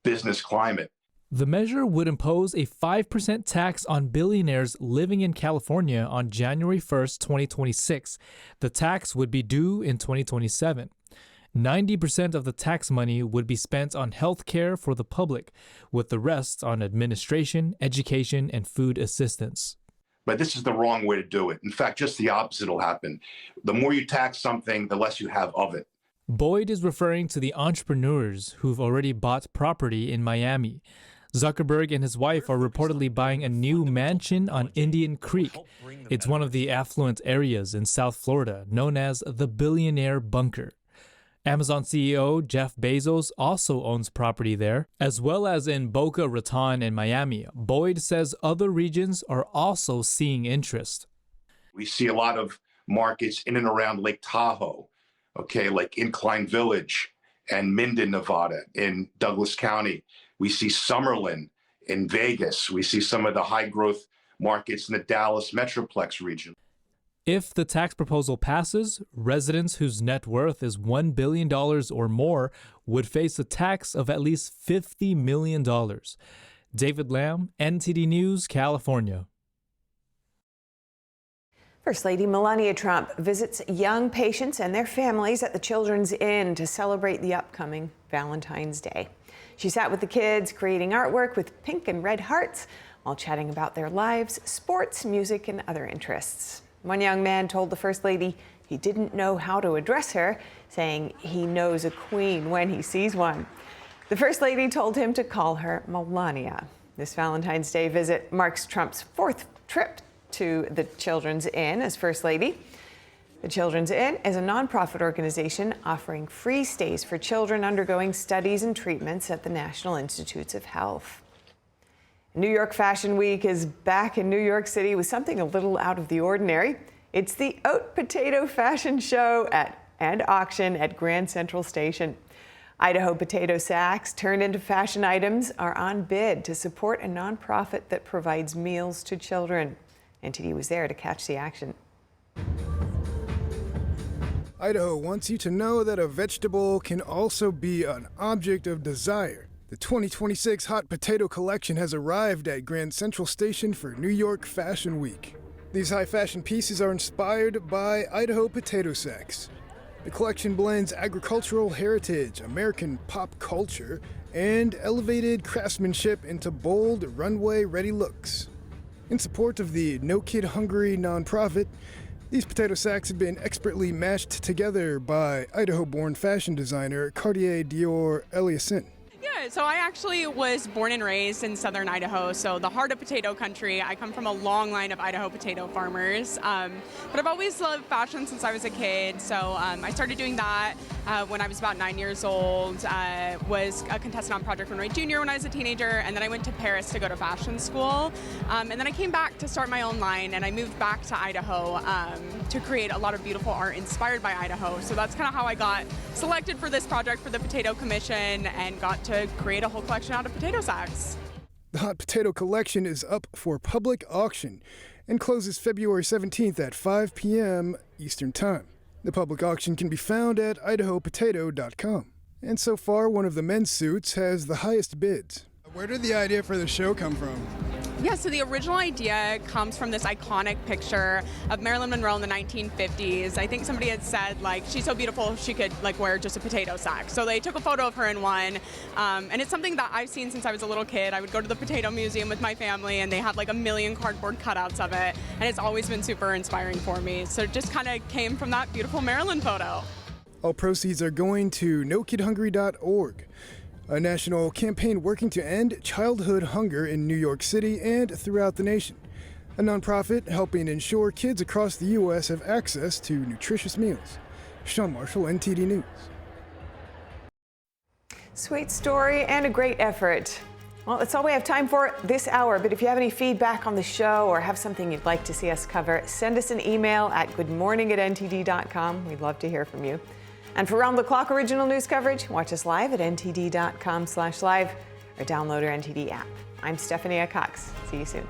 business climate.
The measure would impose a 5% tax on billionaires living in California on January 1st, 2026. The tax would be due in 2027. 90% of the tax money would be spent on health care for the public, with the rest on administration, education, and food assistance.
But this is the wrong way to do it. In fact, just the opposite will happen. The more you tax something, the less you have of it.
Boyd is referring to the entrepreneurs who've already bought property in Miami. Zuckerberg and his wife are reportedly buying a new mansion on Indian Creek. It's one of the affluent areas in South Florida, known as the Billionaire Bunker. Amazon CEO Jeff Bezos also owns property there, as well as in Boca Raton and Miami. Boyd says other regions are also seeing interest.
We see a lot of markets in and around Lake Tahoe, like Incline Village and Minden, Nevada, in Douglas County. We see Summerlin in Vegas. We see some of the high growth markets in the Dallas Metroplex region.
If the tax proposal passes, residents whose net worth is $1 billion or more would face a tax of at least $50 million. David Lamb, NTD News, California.
First Lady Melania Trump visits young patients and their families at the Children's Inn to celebrate the upcoming Valentine's Day. She sat with the kids, creating artwork with pink and red hearts, while chatting about their lives, sports, music, and other interests. One young man told the First Lady he didn't know how to address her, saying he knows a queen when he sees one. The First Lady told him to call her Melania. This Valentine's Day visit marks Trump's fourth trip to the Children's Inn as First Lady. The Children's Inn is a nonprofit organization offering free stays for children undergoing studies and treatments at the National Institutes of Health. New York Fashion Week is back in New York City with something a little out of the ordinary. It's the Haute Potato Fashion Show and auction at Grand Central Station. Idaho potato sacks turned into fashion items are on bid to support a nonprofit that provides meals to children. NTD was there to catch the action.
Idaho wants you to know that a vegetable can also be an object of desire. The 2026 Hot Potato Collection has arrived at Grand Central Station for New York Fashion Week. These high fashion pieces are inspired by Idaho potato sacks. The collection blends agricultural heritage, American pop culture, and elevated craftsmanship into bold, runway-ready looks. In support of the No Kid Hungry nonprofit, these potato sacks have been expertly mashed together by Idaho-born fashion designer Cartier Dior Eliason.
Yeah, so I actually was born and raised in southern Idaho, so the heart of potato country. I come from a long line of Idaho potato farmers, but I've always loved fashion since I was a kid, so I started doing that when I was about 9 years old. Was a contestant on Project Runway Junior when I was a teenager, and then I went to Paris to go to fashion school, and then I came back to start my own line, and I moved back to Idaho to create a lot of beautiful art inspired by Idaho. So that's kind of how I got selected for this project for the Potato Commission and got to create a whole collection out of potato sacks.
The Hot Potato Collection is up for public auction and closes February 17th at 5 p.m. Eastern Time. The public auction can be found at idahopotato.com. And so far, one of the men's suits has the highest bids. Where did the idea for the show come from?
Yeah, so the original idea comes from this iconic picture of Marilyn Monroe in the 1950s. I think somebody had said, like, she's so beautiful she could, like, wear just a potato sack. So they took a photo of her in one, and it's something that I've seen since I was a little kid. I would go to the Potato Museum with my family, and they had, like, 1 million cardboard cutouts of it, and it's always been super inspiring for me. So it just kind of came from that beautiful Marilyn photo.
All proceeds are going to NoKidHungry.org, a national campaign working to end childhood hunger in New York City and throughout the nation. A nonprofit helping ensure kids across the U.S. have access to nutritious meals. Sean Marshall, NTD News.
Sweet story and a great effort. Well, that's all we have time for this hour, but if you have any feedback on the show or have something you'd like to see us cover, send us an email at goodmorning@ntd.com. We'd love to hear from you. And for round-the-clock original news coverage, watch us live at ntd.com/live or download our NTD app. I'm Stephanie Cox. See you soon.